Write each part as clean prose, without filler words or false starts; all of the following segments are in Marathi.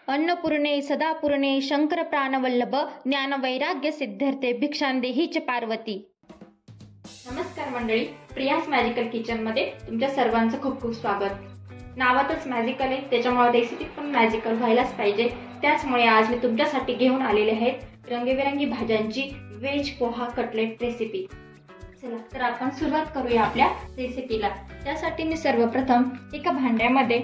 अन्नपूर्णे सदापूर्णे शंकर प्राणवल्लभ ज्ञानवैराग्य सिद्ध्यर्थे भिक्षांदेही च पार्वती। नमस्कार मंडळी, प्रियास मॅजिकल किचनमध्ये तुमच्या सर्वांचं खूप खूप स्वागत। नावातच मॅजिकल आहे, त्याच्यामुळे रेसिपी पण मॅजिकल व्हायलाच पाहिजे। त्याचमुळे आज मी तुमच्यासाठी घेऊन आलेले आहेत रंगीबेरंगी भाज्यांची व्हेज पोहा कटलेट रेसिपी। चला तर आपण सुरुवात करूया आपल्या रेसिपीला। त्यासाठी मी सर्वप्रथम एका भांड्यामध्ये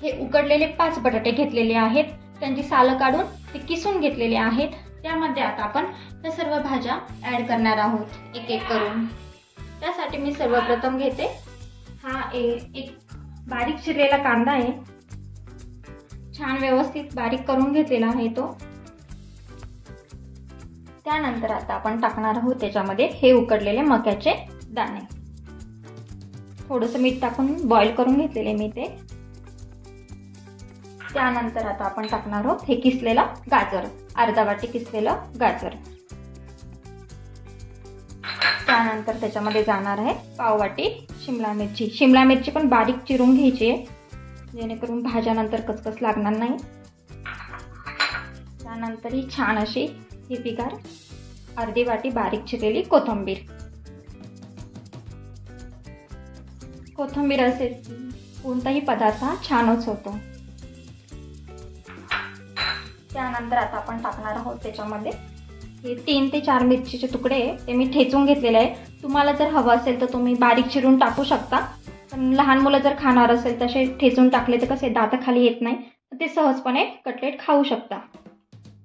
हे उकडलेले 5 बटाटे घेतलेले आहेत, त्यांची सालं काढून ते किसून घेतलेले आहेत। त्यामध्ये आता आपण त्या सर्व भाज्या ऍड करणार आहोत एक एक करून। त्यासाठी मी सर्वप्रथम घेते हा एक बारीक चिरलेला कांदा आहे, छान व्यवस्थित बारीक करून घेतलेला आहे तो। त्यानंतर आता आपण टाकणार आहोत त्याच्यामध्ये हे उकडलेले मक्याचे दाणे, थोडंसं मीठ टाकून बॉईल करून घेतलेले मी ते। त्यानंतर आता आपण टाकणार आहोत हे किसलेला गाजर, अर्धा वाटी किसलेलं गाजर। त्यानंतर त्याच्यामध्ये जाणार आहे पाव वाटी शिमला मिरची। शिमला मिरची पण बारीक चिरून घ्यायची आहे, जेणेकरून भाज्यानंतर कचकच लागणार नाही। त्यानंतर ही छान अशी हिरवीगार अर्धी वाटी बारीक चिरलेली कोथिंबीर। कोथिंबीर असेल कोणताही पदार्थ छानच होतो। त्यानंतर आता आपण टाकणार आहोत त्याच्यामध्ये हे 3 ते 4 मिरचीचे तुकडे, ते मी ठेचून घेतलेले आहे। तुम्हाला जर हवं असेल तर तुम्ही बारीक चिरून टाकू शकता, पण लहान मुलं जर खाणार असेल तसे ठेचून टाकले तर कसे दाताखाली येत नाही, ते सहजपणे कटलेट खाऊ शकता,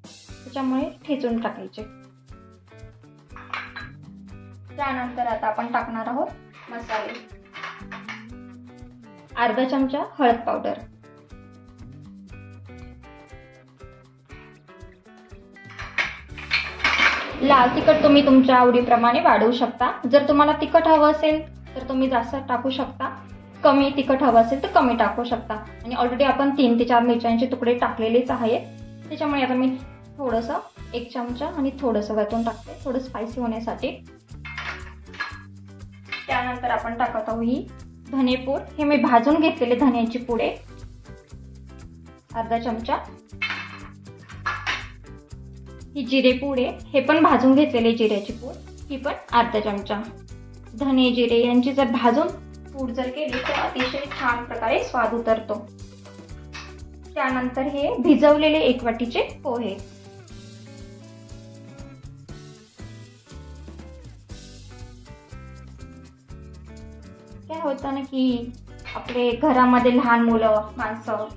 त्याच्यामुळे ठेचून टाकायचे। त्यानंतर आता आपण टाकणार आहोत मसाले। अर्धा चमचा हळद पावडर, लाल तिखट तुम्ही तुमच्या आवडीप्रमाणे वाढवू शकता। जर तुम्हाला तिखट हवं असेल तर तुम्ही जास्त टाकू शकता, कमी तिखट हवं असेल तर कमी टाकू शकता। आणि ऑलरेडी आपण 3 ते 4 मिरच्यांचे तुकडे टाकलेलेच आहेत, त्याच्यामुळे आता मी थोडंसं 1 चमचा आणि थोडंसं वरतून टाकते, थोडं स्पायसी होण्यासाठी। त्यानंतर आपण टाकत आहोत ही धनेपूड, हे मी भाजून घेतलेले धन्याची पूड आहे, अर्धा चमचा। ही जिरे पूड आहे, हे पण भाजून घेतलेले जिऱ्याची पूड, ही पण अर्धा चमचा। धने जिरे यांची जर भाजून पूड जर केली तर अतिशय छान प्रकारे स्वाद उतरतो। त्यानंतर हे भिजवलेले 1 वाटीचे पोहे, काय होतं ना की आपले घरामध्ये लहान मुलं माणसं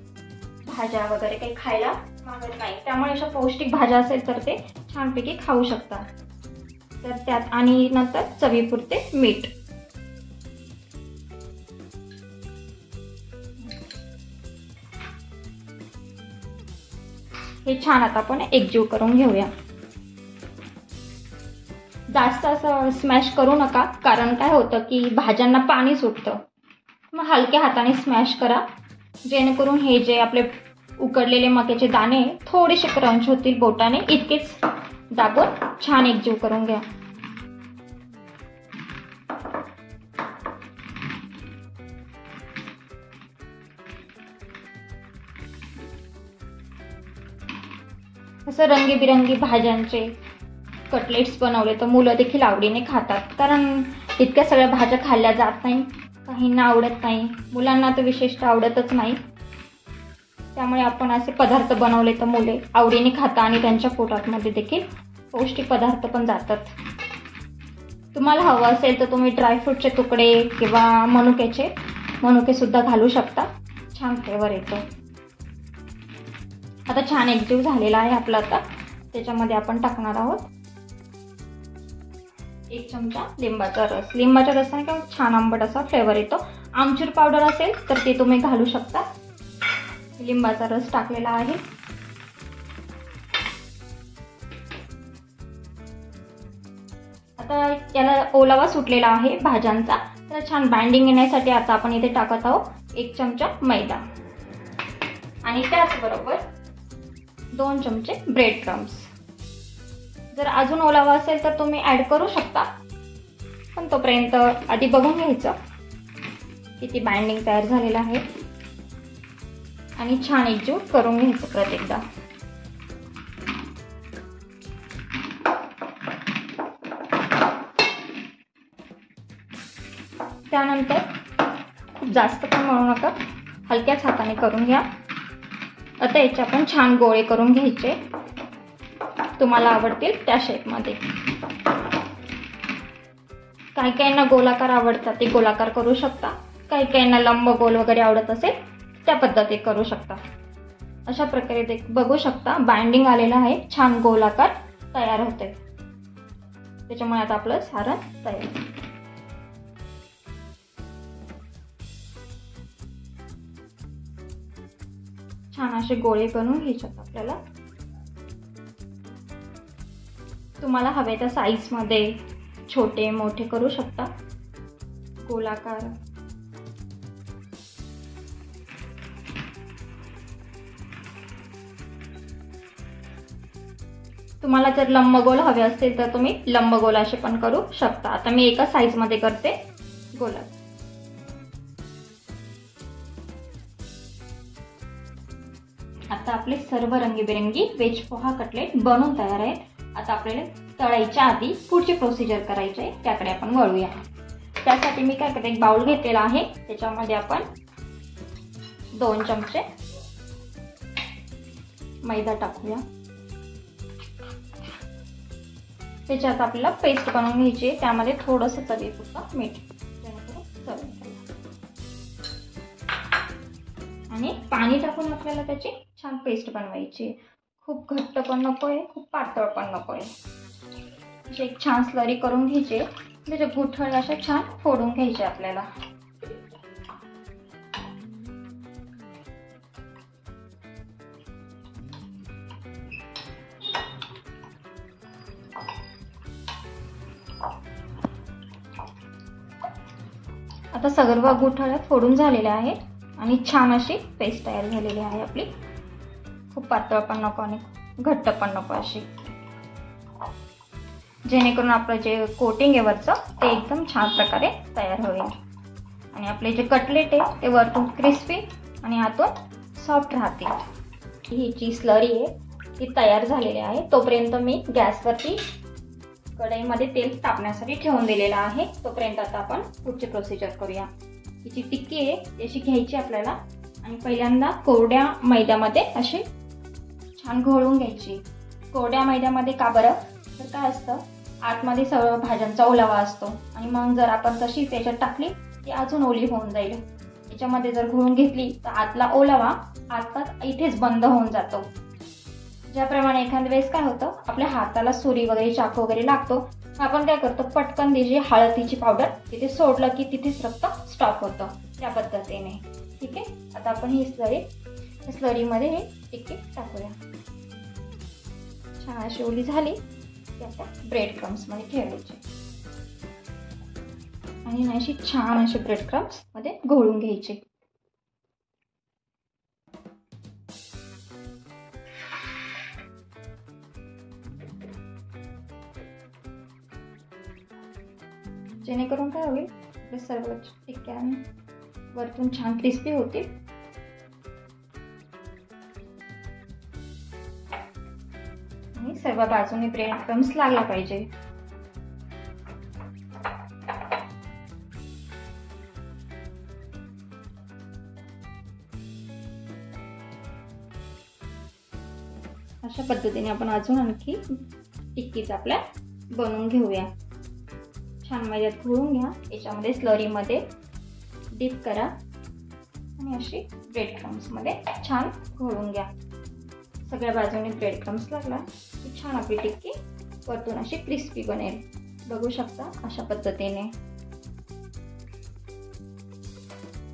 भाज्या वगैरे काही खायला मागत नाही, त्यामुळे अशा पौष्टिक भाज्या असेल तर ते छानपैकी खाऊ शकतात। तर त्यात आणि नंतर चवीपुरते मीठ। हे छान आता आपण एकजीव करून घेऊया। जास्त असं स्मॅश करू नका, कारण काय होतं की भाज्यांना पाणी सुटतं। मग हलक्या हाताने स्मॅश करा, जेणेकरून हे जे आपले उकडलेले मक्याचे दाणे थोडेसे क्रंच होतील बोटाने, इतकेच दाबून छान एकजीव करून घ्या। असं रंगीबिरंगी भाज्यांचे कटलेट्स बनवले तर मुलं देखील आवडीने खातात, कारण इतक्या सगळ्या भाज्या खाल्ल्या जात नाही, काहींना आवडत नाही, मुलांना तर विशेषतः आवडतच नाही। त्यामुळे आपण असे पदार्थ बनवले तर मुले आवडीने खातात आणि त्यांच्या पोटामध्ये देखील पौष्टिक पदार्थ पण जातात। तुम्हाला हवं असेल तर तुम्ही ड्रायफ्रूटचे तुकडे किंवा मनुके सुद्धा घालू शकता, छान फ्लेवर येतो। आता छान एकजीव झालेला आहे आपला। आता त्याच्यामध्ये आपण टाकणार आहोत 1 चमचा लिंबाचा रस। लिंबाच्या रसाने काय छान आंबट असा फ्लेवर येतो। आमचूर पावडर असेल तर ते तुम्ही घालू शकता। लिंबाचा रस टाकलेला आहे। आता याला ओलावा सुटलेला आहे भाज्यांचा, तर छान बाइंडिंग येण्यासाठी आता आपण इथे टाकत आहोत 1 चमचा मैदा आणि त्याचबरोबर 2 चमचे ब्रेड क्रम्स। जर अजून ओलावा असेल तर तुम्ही ऍड करू शकता, पण तोपर्यंत आधी बघून घ्यायचं किती बाइंडिंग तयार झालेला आहे। आणि छान एकजीव करून घ्यायचं प्रत्येकदा. त्यानंतर खूप जास्त पण मळू नका, हलक्याच हाताने करून घ्या. आता याचे आपण छान गोळे करून घ्यायचे, तुम्हाला आवडतील त्या शेपमध्ये. काही काहींना गोलाकार आवडतात ते गोलाकार करू शकता, काही काहींना लंब गोल वगैरे आवडत असेल त्या पद्धतीने करू शकता. अशा प्रकारे ते बघू शकता बाइंडिंग आलेलं आहे, छान गोलाकार तयार होते. त्याच्यामुळे आता आपलं सारण तयार. छान असे गोळे बनवून घ्यायच्यात आपल्याला. तुम्हाला हवे त्या साईज मध्ये छोटे मोठे करू शकता, गोलाकार. तुम्हाला जर लंबगोल हवे असतील तर तुम्ही लंबगोल असे पण करू शकता. आता मी एका साईज मध्ये करते गोलाकार. आता आपले सर्व रंगीबेरंगी व्हेज पोहा कटलेट बनवून तयार आहेत. आता आपल्याला तळायच्या आधी पुढची प्रोसिजर करायची आहे, त्याकडे आपण वळूया. त्यासाठी मी काय करते, एक बाउल घेतलेला आहे, त्याच्यामध्ये आपण 2 चमचे मैदा टाकूया. त्याच्यात आपल्याला पेस्ट बनवून घ्यायची आहे, त्यामध्ये थोडंसं चवीपुरतं मीठ आणि पाणी टाकून आपल्याला त्याची छान पेस्ट बनवायची. खूप घट्ट पण नको आहे, खूप पातळ पण नको आहे. अशी एक छान स्लरी करून घ्यायची, त्याच्या गुठळी अशा छान फोडून घ्यायचे आपल्याला. आता सर्व गुठळ्या फोडून झालेल्या आहेत आणि छान अशी पेस्ट तयार झालेली आहे आपली. खूप पातळ पण नको आणि घट्ट पण नको अशी, जेणेकरून आपलं जे कोटिंग आहे वरचं ते एकदम छान प्रकारे तयार होईल. आणि आपले जे कटलेट आहे ते वरतून क्रिस्पी आणि आतून सॉफ्ट राहतील. ही जी स्लरी आहे ती तयार झालेली आहे. तोपर्यंत मी गॅसवरती कढईमध्ये तेल तापण्यासाठी ठेवून दिलेलं आहे. तोपर्यंत आता आपण पुढची प्रोसिजर करूया. ही जी टिक्की आहे त्याची घ्यायची आपल्याला आणि पहिल्यांदा कोरड्या मैद्यामध्ये अशी छान घोळून घ्यायची. कोरड्या मैद्यामध्ये का बरं, तर काय असतं, आतमध्ये सर्व भाज्यांचा ओलावा असतो आणि मग जर आपण तशी त्याच्यात टाकली ती अजून ओली होऊन जाईल. याच्यामध्ये जर घोळून घेतली तर आतला ओलावा आताच इथेच बंद होऊन जातो. ज्याप्रमाणे एखाद्या वेळेस काय होतं, आपल्या हाताला सुरी वगैरे चाकू वगैरे लागतो, आपण काय करतो, पटकन त्याची हळदीची पावडर तिथे सोडलं की तिथेच रक्त स्टॉप होतं. त्या पद्धतीने ठीक आहे. आता आपण ही स्लरीमध्ये हे टिक्की टाकूया. छान अशी ओली झाली की आता ब्रेड क्रम्स मध्ये ठेवायचे आणि अशी छान अशी ब्रेड क्रम्स मध्ये घोळून घ्यायचे. जेणेकरून काय होईल, आपल्या सर्व टिक्क्या वरतून छान क्रिस्पी होतील. आणि सर्व बाजूने ब्रेड क्रम्स लागला पाहिजे. अशा पद्धतीने आपण अजून आणखी टिक्कीज आपल्या बनवून घेऊया. छान मैद्यात घोळून घ्या, याच्यामध्ये स्लरीमध्ये डीप करा आणि अशी ब्रेड क्रम्स मध्ये छान घोळून घ्या. सगळ्या बाजूने ब्रेड क्रम्स लागला की छान आपली टिक्की वरतून अशी क्रिस्पी बनेल. बघू शकता अशा पद्धतीने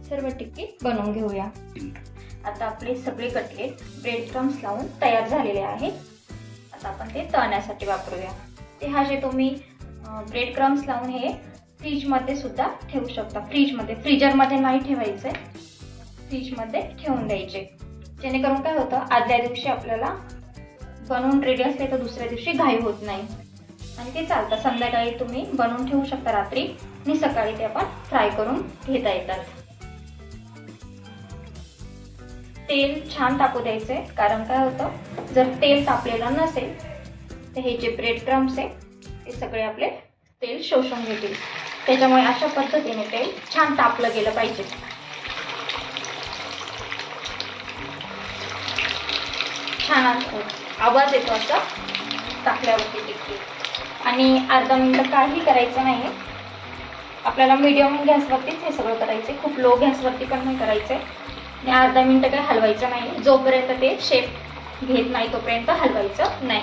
सर्व टिक्की बनवून घेऊया. आता आपले सगळे कटलेट ब्रेड क्रम्स लावून तयार झालेले आहेत. आता आपण ते तळण्यासाठी वापरूया. ते हा जे तुम्ही ब्रेड क्रम्स लावून हे फ्रीजमध्ये सुद्धा ठेवू शकता. फ्रीजरमध्ये नाही ठेवायचे, फ्रीजमध्ये ठेवून द्यायचे. जेणेकरून काय होतं, आदल्या दिवशी आपल्याला बनवून रेडी असले तर दुसऱ्या दिवशी घाई होत नाही आणि ते चालतं. संध्याकाळी तुम्ही बनवून ठेवू शकता रात्री आणि सकाळी ते आपण फ्राय करून घेता येतात. तेल छान तापू द्यायचं आहे, कारण काय होतं, जर तेल तापलेलं नसेल तर हे जे ब्रेड क्रम्स आहे ते सगळे आपले तेल शोषून घेतील. त्याच्यामुळे अशा पद्धतीने तेल छान तापलं गेलं पाहिजे. छान आवाज येतो असा टाकल्यावरती टिक्की. आणि अर्धा मिनिट काही करायचं नाही, आपल्याला मीडियम गॅसवरतीच हे सगळं करायचं, खूप लो गॅसवरती पण नाही करायचं. आणि अर्धा मिनिट काही हलवायचं नाही, जोपर्यंत ते शेप घेत नाही तोपर्यंत हलवायचं नाही.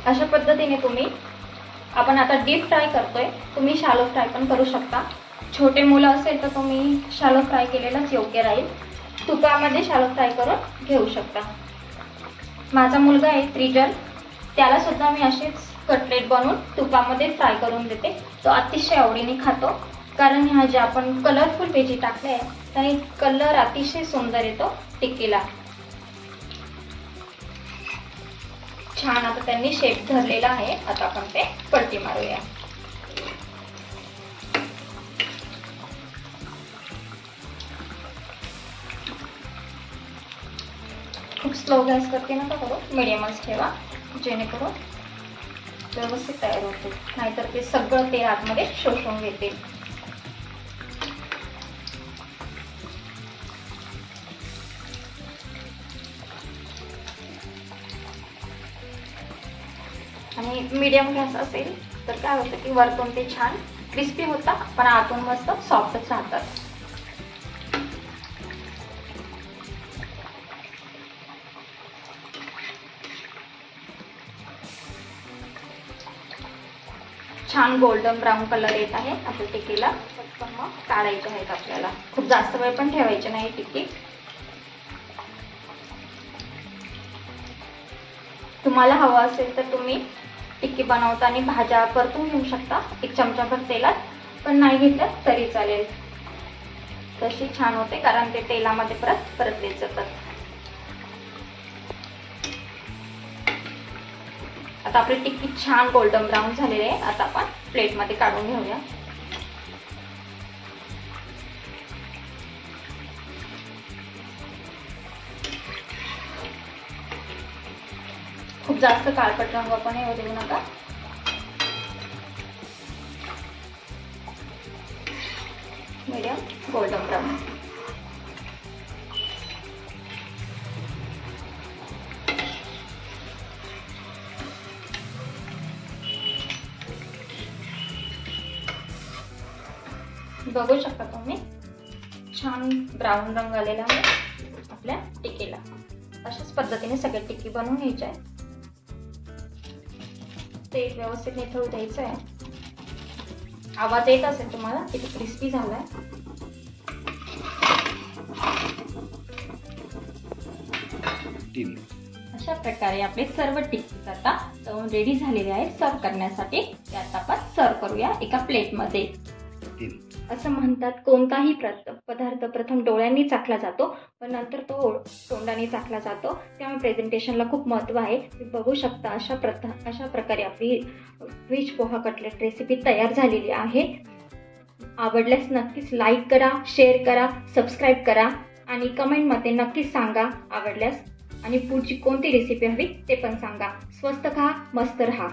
अशा पद्धतीने आपण आता डीप फ्राय करतोय, तुम्ही शालो फ्राय पण करू शकता. छोटे मुलं असेल तर तुम्ही शालो फ्राय केलेलंच योग्य राहील. तुपामध्ये शालो फ्राय करून घेऊ शकता. माझा मुलगा आहे त्रिजल, त्याला सुद्धा मी असेच कटलेट बनवून तुपामध्ये फ्राय करून देते. तो अतिशय आवडीने खातो, कारण ह्या ज्या आपण कलरफुल वेजी टाकल्या आहे त्याने कलर अतिशय सुंदर येतो टिक्कीला. छान आता त्यांनी शेप धरलेला आहे. आता आपण ते पलटी मारूया. खूप स्लो गॅस करते नका करू, मिडियमच ठेवा, जेणेकरून व्यवस्थित तयार होते, नाहीतर ते सगळं तेल आतमध्ये शोषून घेते. आणि मीडियम गॅस असेल तर काय होतं की वरतून ते छान क्रिस्पी होतात, पण आतून मस्त सॉफ्टच राहतात. छान गोल्डन ब्राऊन कलर येत आहे आपल्या टिक्कीला. पण मग काढायचे आहेत आपल्याला, खूप जास्त वेळ पण ठेवायचे नाही टिक्की. तुम्हाला हवं असेल तर तुम्ही टिक्की बनवताना भाज्या परतून घेऊ शकता, एक चमचाभर तेलात, पण नाही घेतलं तरी चालेल. तशी छान होते, कारण ते तेलामध्ये परतले जातात. आता आपली टिक्की छान गोल्डन ब्राऊन झालेली आहे. आता आपण प्लेटमध्ये काढून घेऊया. खूप जास्त काळपट रंग पण येऊ देऊ नका. Medium golden brown. बघू शकता तुम्ही, छान ब्राऊन रंग आलेला आहे आपल्या टिक्कीला. अशाच पद्धतीने सगळे टिक्की बनवून घ्यायचे आहे. ते व्यवस्थित निथळू द्यायचं आहे. आवाज येत असेल तुम्हाला किती क्रिस्पी झालाय. अशा प्रकारे आपले सर्व टिक्की आता रेडी झालेले आहेत सर्व करण्यासाठी. त्यात आपण सर्व करूया एका प्लेटमध्ये. असं म्हणतात कोणताही पदार्थ प्रथम डोळ्यांनी चाखला जातो, पण नंतर तो तोंडाने चाखला जातो. त्यामुळे प्रेझेंटेशनला खूप महत्त्व आहे. तुम्ही बघू शकता अशा प्रकारे आपली व्हेज पोहा कटलेट रेसिपी तयार झालेली आहे. आवडल्यास नक्कीच लाईक करा, शेअर करा, सबस्क्राईब करा आणि कमेंटमध्ये नक्कीच सांगा आवडल्यास. आणि पुढची कोणती रेसिपी हवी ते पण सांगा. स्वस्त खा, मस्त रहा.